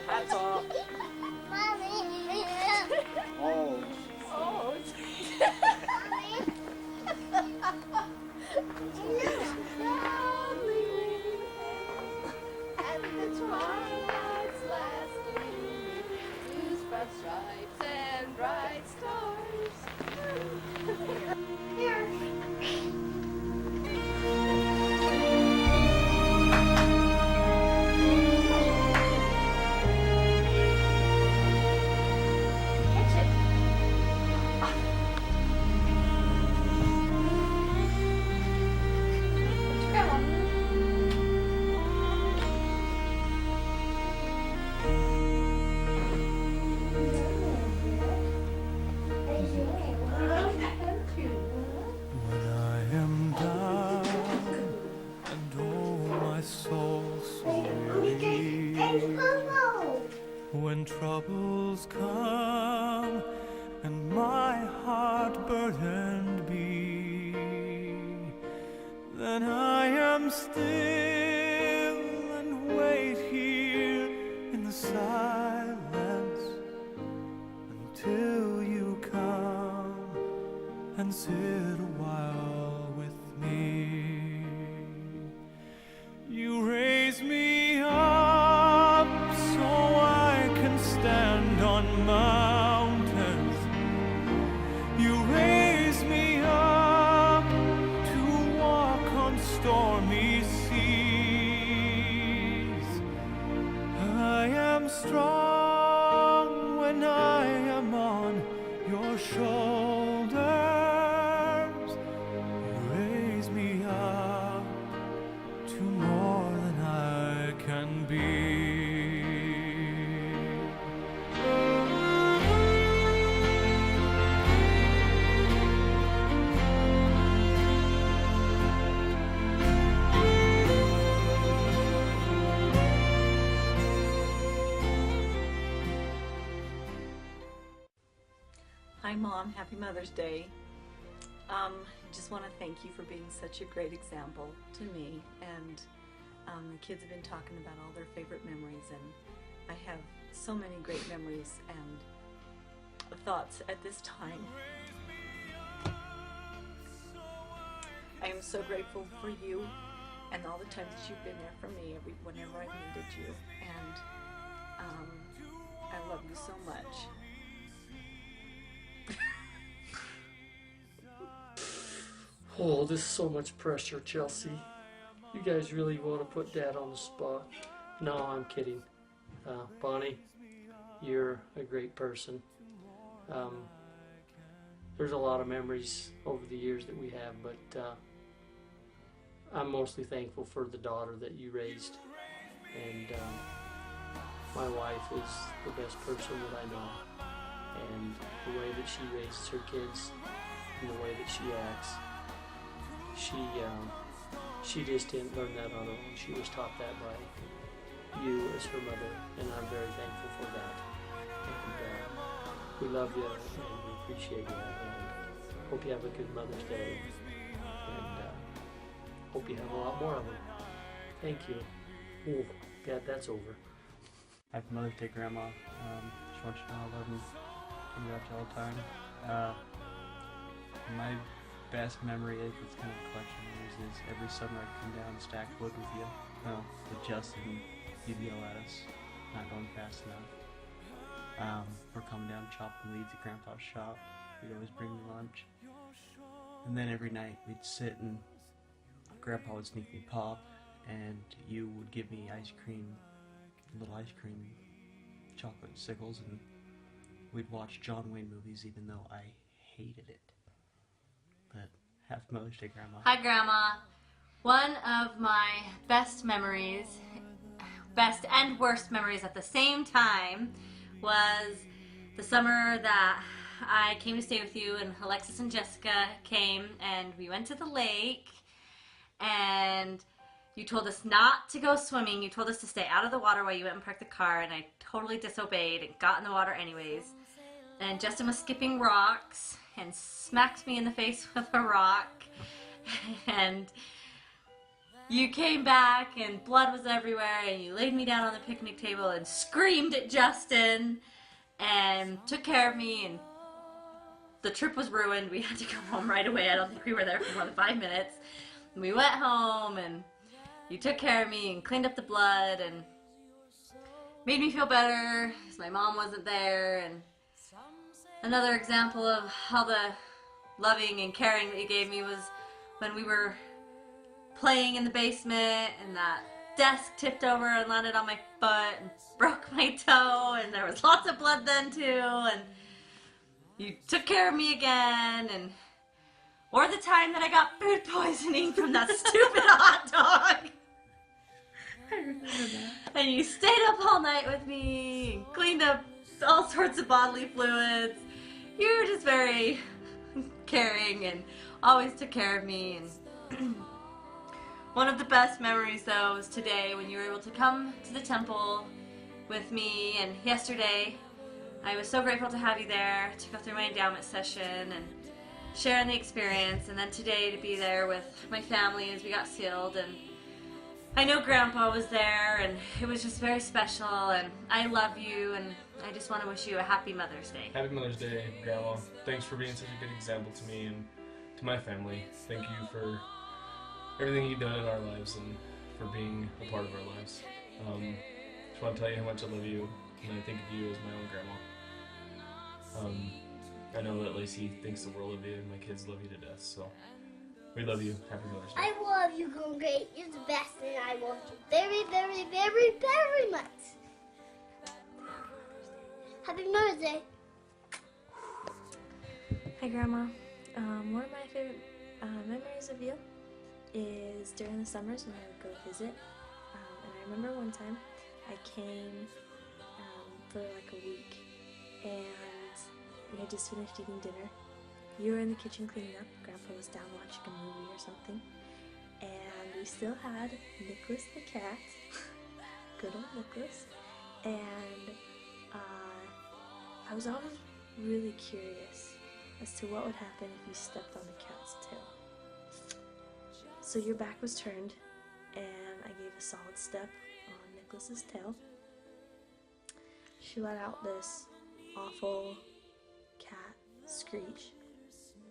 That's all. Oh. Oh. Proudly waving and the twilight's last gleaming, blue spread stripes and bright stars. Here. When I am down and oh my soul so weary, when troubles come and my heart burdened be, then I am still and wait here in the silence until you come and sit a while with me. You raise me up so I can stand on mountains. You raise me up to walk on stormy seas. I am strong when I am on your shoulders. You raise me up to more than I can be. Hi Mom, happy Mother's Day. Just want to thank you for being such a great example to me, and the kids have been talking about all their favorite memories, and I have so many great memories and thoughts at this time. I am so grateful for you and all the times that you've been there for me whenever I've needed you, and I love you so much. Oh, this is so much pressure, Chelsea. You guys really want to put Dad on the spot? No, I'm kidding. Bonnie, you're a great person. There's a lot of memories over the years that we have, but I'm mostly thankful for the daughter that you raised. And my wife is the best person that I know. And the way that she raises her kids and the way that she acts, she just didn't learn that on her own. She was taught that by you as her mother, and I'm very thankful for that. And we love you and we appreciate you, and hope you have a good Mother's Day, and hope you have a lot more of them. Thank you. Oh, God, that's over. Happy Mother's Day, Grandma. Just want you to know I love you. Think about you all the time. My best memory, it's kind of a collection of memories, is every summer I'd come down and stack wood with you. With Justin, you'd yell at us, not going fast enough. We're coming down chopping weeds at Grandpa's shop. He'd always bring me lunch. And then every night we'd sit and Grandpa would sneak me pop, and you would give me ice cream, little ice cream, chocolate sickles, and we'd watch John Wayne movies even though I hated it. But happy Mother's Day, Grandma. Hi, Grandma. One of my best memories, best and worst memories at the same time, was the summer that I came to stay with you, and Alexis and Jessica came, and we went to the lake, and you told us not to go swimming. You told us to stay out of the water while you went and parked the car, and I totally disobeyed and got in the water anyways. And Justin was skipping rocks and smacked me in the face with a rock. And you came back and blood was everywhere, and you laid me down on the picnic table and screamed at Justin and took care of me, and the trip was ruined. We had to go home right away. I don't think we were there for more than 5 minutes. And we went home, and you took care of me and cleaned up the blood and made me feel better because my mom wasn't there. And another example of all the loving and caring that you gave me was when we were playing in the basement and that desk tipped over and landed on my foot and broke my toe, and there was lots of blood then too, and you took care of me again. And or the time that I got food poisoning from that stupid hot dog. I remember that. And you stayed up all night with me and cleaned up all sorts of bodily fluids. You were just very caring and always took care of me. And one of the best memories, though, was today when you were able to come to the temple with me. And yesterday, I was so grateful to have you there to go through my endowment session and share in the experience. And then today to be there with my family as we got sealed. And I know Grandpa was there, and it was just very special. And I love you, and I just want to wish you a happy Mother's Day. Happy Mother's Day, Grandma. Thanks for being such a good example to me and to my family. Thank you for everything you've done in our lives and for being a part of our lives. Just want to tell you how much I love you, and I think of you as my own grandma. I know that Lacey thinks the world of you, and my kids love you to death, so we love you. Happy Mother's Day. I love you, Great. You're the best, and I love you very, very, very, very much. Happy Mother's Day. Hi, Grandma. One of my favorite memories of you is during the summers when I would go visit. And I remember one time I came for like a week, and we had just finished eating dinner. You were in the kitchen cleaning up. Grandpa was down watching a movie or something. And we still had Nicholas the cat. Good old Nicholas. And I was always really curious as to what would happen if you stepped on the cat's tail. So your back was turned, and I gave a solid step on Nicholas's tail. She let out this awful cat screech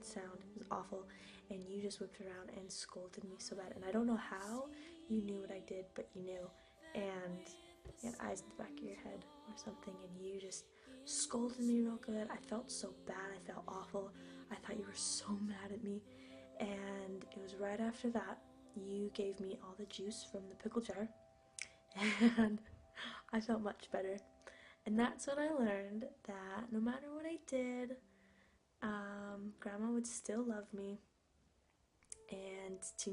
sound. It was awful, and you just whipped around and scolded me so bad. And I don't know how you knew what I did, but you knew. And you had eyes in the back of your head or something, and you just scolded me real good. I felt so bad. I felt awful. I thought you were so mad at me. And it was right after that you gave me all the juice from the pickle jar, and I felt much better. And that's when I learned that no matter what I did, Grandma would still love me, and to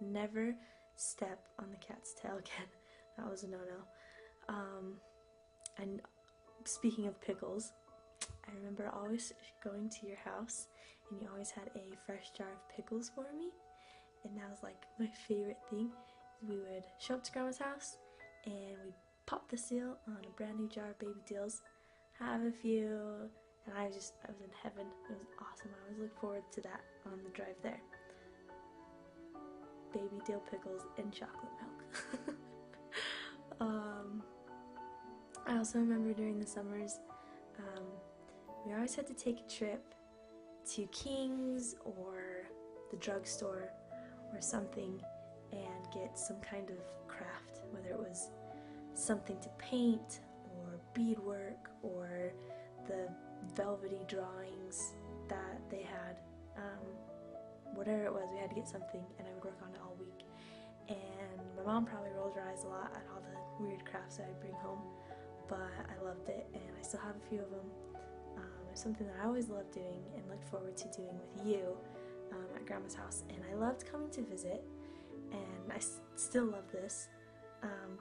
never step on the cat's tail again. That was a no-no. And speaking of pickles, I remember always going to your house, and you always had a fresh jar of pickles for me, and that was like my favorite thing. We would show up to Grandma's house, and we'd pop the seal on a brand new jar of baby deals, have a few, and I was in heaven. It was awesome. I always look forward to that on the drive there. Baby deal pickles and chocolate milk. I also remember during the summers, we always had to take a trip to King's or the drugstore or something and get some kind of craft, whether it was something to paint or beadwork or the velvety drawings that they had. Whatever it was, we had to get something, and I would work on it all week. And my mom probably rolled her eyes a lot at all the weird crafts that I'd bring home, but I loved it, and I still have a few of them. It's something that I always loved doing and looked forward to doing with you at Grandma's house. And I loved coming to visit, and I still love this,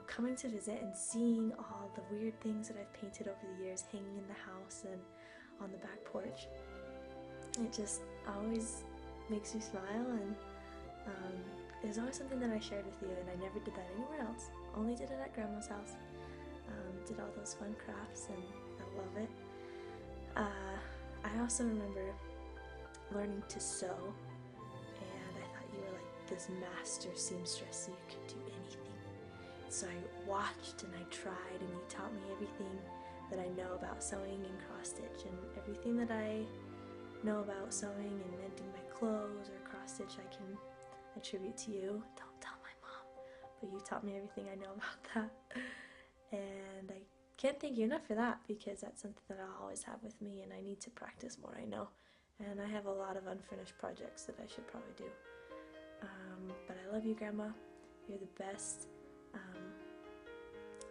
coming to visit and seeing all the weird things that I've painted over the years hanging in the house and on the back porch. It just always makes me smile, and there's always something that I shared with you, and I never did that anywhere else. Only did it at Grandma's house. Did all those fun crafts, and I love it. I also remember learning to sew, and I thought you were like this master seamstress, so you could do anything. So I watched and I tried, and you taught me everything that I know about sewing and cross stitch, and everything that I know about sewing and mending my clothes or cross stitch I can attribute to you. Don't tell my mom, but you taught me everything I know about that, and I can't thank you enough for that, because that's something that I'll always have with me, and I need to practice more, I know, and I have a lot of unfinished projects that I should probably do. But I love you, Grandma. You're the best.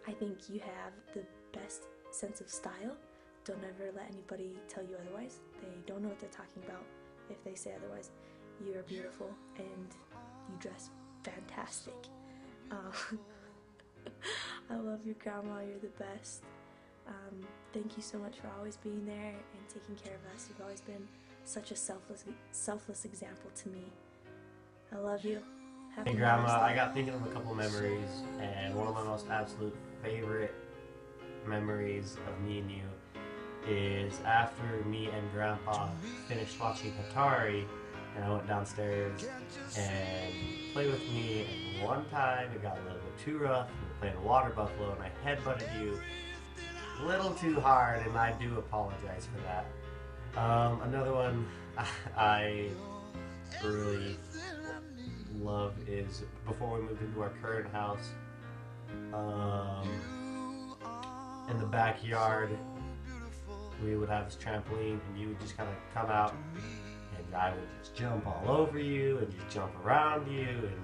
I think you have the best sense of style. Don't ever let anybody tell you otherwise. They don't know what they're talking about if they say otherwise. You are beautiful and you dress fantastic. I love you, Grandma. You're the best. Thank you so much for always being there and taking care of us. You've always been such a selfless example to me. I love you. Happy Hey Grandma, Mother's Day. I got thinking of a couple memories, and one of my most absolute favorite memories of me and you is after me and Grandpa finished watching Atari, and I went downstairs and played with me, and one time it got a little bit too rough. We were playing Water Buffalo, and I headbutted you a little too hard, and I do apologize for that. Another one I really love is before we moved into our current house, in the backyard we would have this trampoline, and you would just kind of come out and I would just jump all over you and just jump around you, and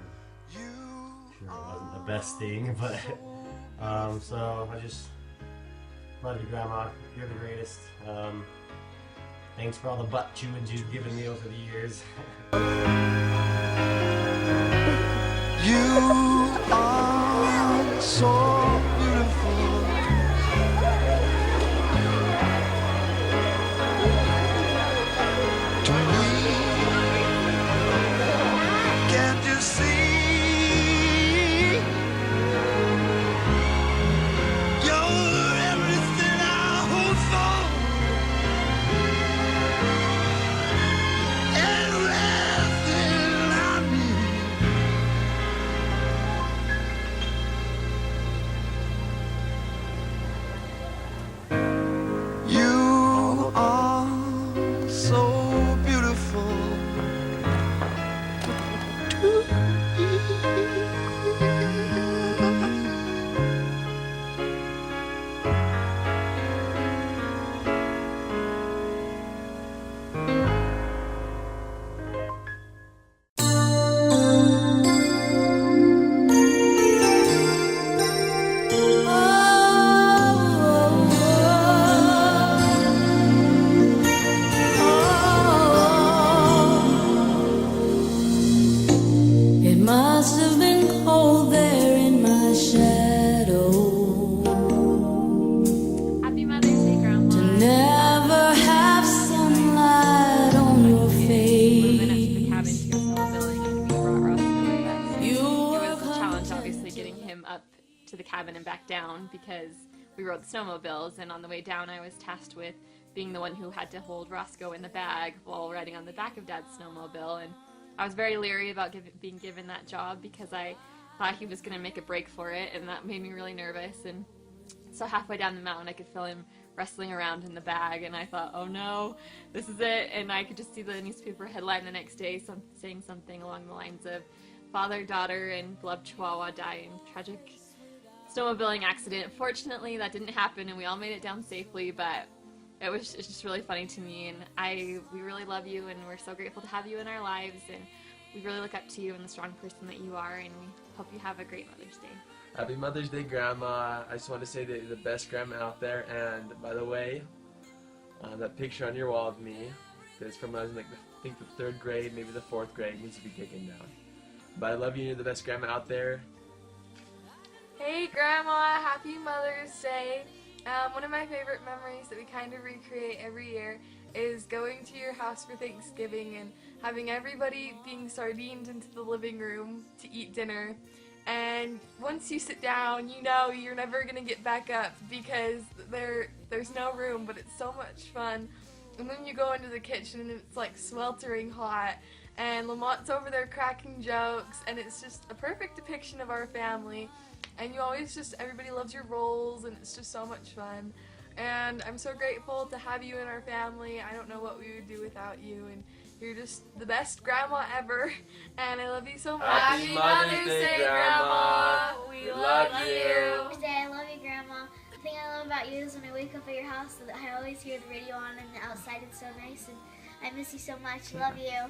sure it wasn't the best thing, but so I just love you, Grandma. You're the greatest. Thanks for all the butt chewings you've given me over the years. You are so beautiful. To me, can't you see? You're everything I hope for, everything I need. You are so beautiful to It must have been cold there in my shadow Happy Mother's Day, Grandma. to never have sunlight on your We went up to the face. cabin to go snowmobiling, and we brought Roscoe with us. You It were was a challenge, obviously, getting him up to the cabin and back down because we rode the snowmobiles, and on the way down I was tasked with being the one who had to hold Roscoe in the bag while riding on the back of Dad's snowmobile, and I was very leery about being given that job because I thought he was going to make a break for it, and that made me really nervous. And so halfway down the mountain I could feel him wrestling around in the bag, and I thought, oh no, this is it. And I could just see the newspaper headline the next day saying something along the lines of father, daughter, and beloved Chihuahua die in tragic snowmobiling accident. Fortunately that didn't happen and we all made it down safely, but it's just really funny to me, and we really love you, and we're so grateful to have you in our lives, and we really look up to you and the strong person that you are, and we hope you have a great Mother's Day. Happy Mother's Day, Grandma. I just want to say that you're the best grandma out there, and by the way, that picture on your wall of me, that's from when I was in I think the 3rd grade, maybe the 4th grade, needs to be taken down. But I love you, and you're the best grandma out there. Hey Grandma, happy Mother's Day. One of my favorite memories that we kind of recreate every year is going to your house for Thanksgiving and having everybody being sardined into the living room to eat dinner. And once you sit down, you know you're never going to get back up because there's no room, but it's so much fun. And then you go into the kitchen and it's like sweltering hot, and Lamont's over there cracking jokes, and it's just a perfect depiction of our family. And you always just, everybody loves your roles, and it's just so much fun. And I'm so grateful to have you in our family. I don't know what we would do without you, and you're just the best grandma ever, and I love you so much. Happy Mother's Day, Grandma. We love you. I love you, Grandma. The thing I love about you is when I wake up at your house, that I always hear the radio on, and outside it's so nice, and I miss you so much. Love you.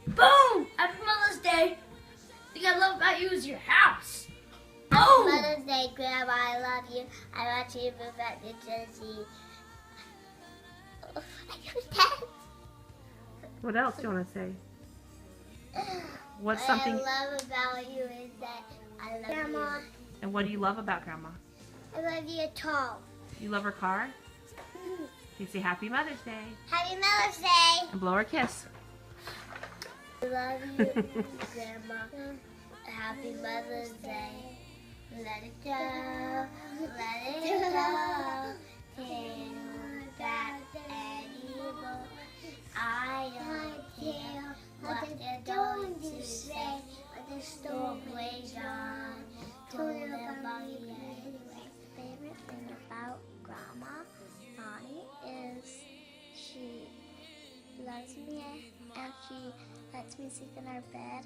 Boom! Happy Mother's Day. The thing I love about you is your house. Happy Mother's Day, Grandma. I love you. I want you to move back to Jersey. What else do you want to say? What's what something? I love about you is that I love Grandma. You. And what do you love about Grandma? I love you tall. You love her car? You say Happy Mother's Day. Happy Mother's Day. And blow her a kiss. I love you, Grandma. Happy Mother's Day. Let it go. Let it go. Take back and evil. I don't care what they're going to say. But the storm waits on. Told about you anyway. Favorite thing about Grandma Bonnie is she loves me and she lets me sleep in our bed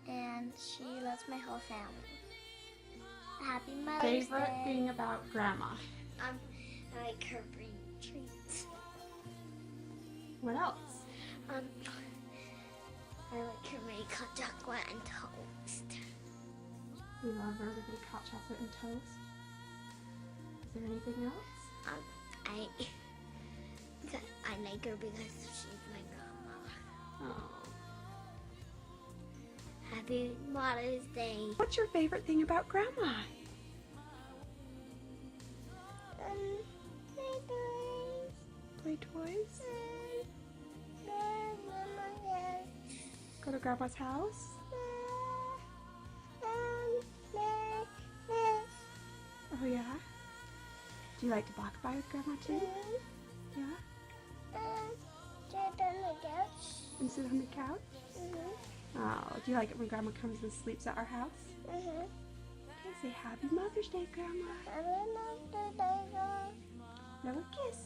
and she loves my whole family. Happy Mother's Day. Favorite thing about Grandma? I like her bring treats. What else? I like her make hot chocolate and toast. You love her to make hot chocolate and toast. Is there anything else? I like her because she's my grandma. Oh. Happy Mother's Day. What's your favorite thing about Grandma? Play toys. Go to Grandma's house. Oh yeah? Do you like to block by with Grandma too? Yeah? And sit on the couch? Oh, do you like it when Grandma comes and sleeps at our house? Okay, say Happy Mother's Day, Grandma. Blow a kiss.